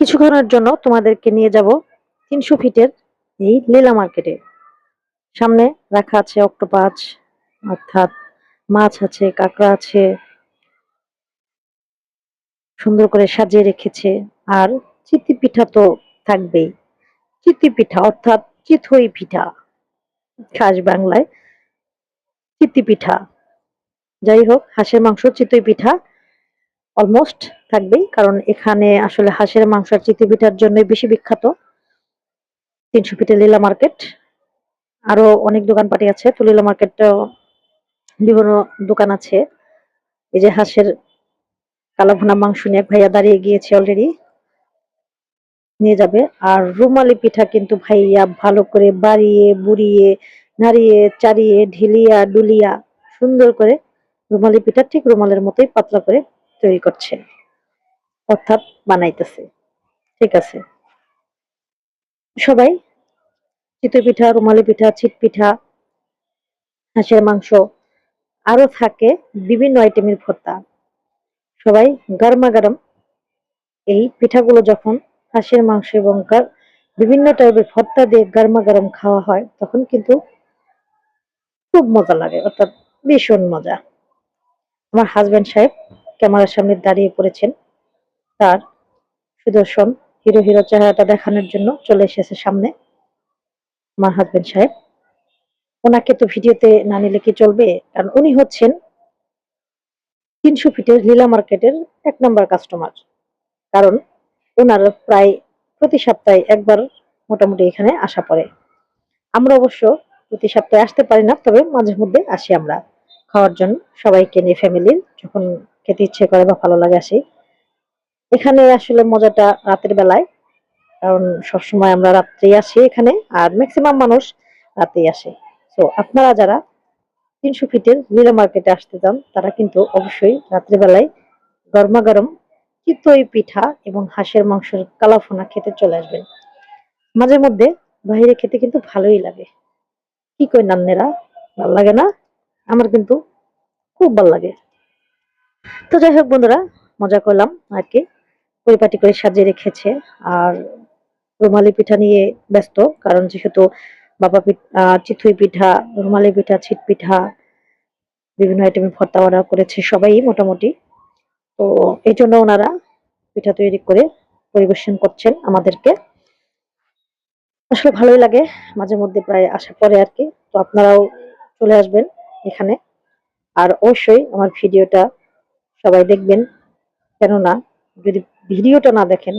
কিছুক্ষণের জন্য তোমাদেরকে নিয়ে যাব ৩০০ ফিটের এই লীলা মার্কেটে। সামনে রাখা আছে অক্টোপাস, অর্থাৎ মাছ আছে, কাঁকড়া আছে, সুন্দর করে সাজিয়ে রেখেছে। আর চিতি পিঠা তো থাকবেই। চিতি পিঠা অর্থাৎ চিতই পিঠা, খাস বাংলায় চিতি পিঠা। যাই হোক, হাঁসের মাংস চিতই পিঠা অলমোস্ট থাকবেই, কারণ এখানে আসলে হাঁসের মাংস আর চিতই পিঠার জন্যই বেশি বিখ্যাত ৩০০ ফিটের লীলা মার্কেট। আরো অনেক দোকানপাটি আছে, তো লীলা মার্কেটটাও বিভিন্ন দোকান আছে। এই যে হাঁসের কালাভুনা মাংস নিয়ে এক ভাইয়া দাঁড়িয়ে গিয়েছে, অলরেডি নিয়ে যাবে। আর রুমালি পিঠা কিন্তু ভাইয়া ভালো করে বাড়িয়ে বুড়িয়ে নাড়িয়ে চাড়িয়ে ঢিলিয়া ডুলিয়া সুন্দর করে রুমালি পিঠা ঠিক রুমালের মতোই পাতলা করে তৈরি করছে, অর্থাৎ বানাইতেছে। ঠিক আছে, সবাই চিতই পিঠা, রুমালি পিঠা, ছিট পিঠা, হাঁসের মাংস, আরো থাকে বিভিন্ন আইটেমের ভর্তা। সবাই গরমা গরম এই পিঠাগুলো যখন হাঁসের মাংস এবং বিভিন্ন টাইপের ভর্তা দিয়ে গরমা গরম খাওয়া হয়, তখন কিন্তু খুব মজা লাগে, অর্থাৎ ভীষণ মজা। আমার হাজবেন্ড সাহেব ক্যামেরার সামনে দাঁড়িয়ে পড়েছেন, তার সুদর্শন হিরো হিরো চেহারাটা দেখানোর জন্য চলে এসেছে সামনে। আমার হাজবেন্ড সাহেব, ওনাকে তো ভিডিওতে না নিলে কি চলবে, কারণ উনি হচ্ছেন ৩০০ ফিটের লীলা মার্কেটের ১ নম্বর কাস্টমার। কারণ ওনার প্রায় প্রতি সপ্তাহে একবার মোটামুটি এখানে আসা পড়ে। আমরা অবশ্য প্রতি সপ্তাহে আসতে পারি না, তবে মাঝে মধ্যে আসি আমরা খাওয়ার জন্য, সবাইকে নিয়ে ফ্যামিলির যখন খেতে ইচ্ছে করে বা ভালো লাগে আসি। এখানে আসলে মজাটা রাতের বেলায়, কারণ সবসময় আমরা রাত্রেই আসি এখানে, আর ম্যাক্সিমাম মানুষ রাতেই আসে। তো আপনারা যারা ৩০০ ফিটের লীলা মার্কেটে আসতে চান, তারা কিন্তু অবশ্যই রাত্রিবেলায় গরমা গরম চিতই পিঠা এবং হাঁসের মাংসের কালাফোনা খেতে চলে আসবেন। মাঝে মধ্যে বাইরে খেতে কিন্তু ভালোই লাগে। কি কই নান্নেরা, ভাল লাগে না? আমার কিন্তু খুব ভাল লাগে। তো যাই হোক বন্ধুরা, মজা করলাম আর কি, পরিপাটি করে সাজিয়ে রেখেছে। আর রুমালি পিঠা নিয়ে ব্যস্ত, কারণ যেহেতু বাবা চিতই পিঠা, রুমালি পিঠা, ছিট পিঠা, বিভিন্ন আইটেমের ভর্তা অর্ডার করেছে সবাই মোটামুটি। তো এই জন্য ওনারা পিঠা তৈরি করে পরিবেশন করছেন আমাদেরকে। আসলে ভালোই লাগে মাঝে মধ্যে প্রায় আসার পরে আর কি। তো আপনারাও চলে আসবেন এখানে। আর অবশ্যই আমার ভিডিওটা সবাই দেখবেন, কেননা যদি ভিডিওটা না দেখেন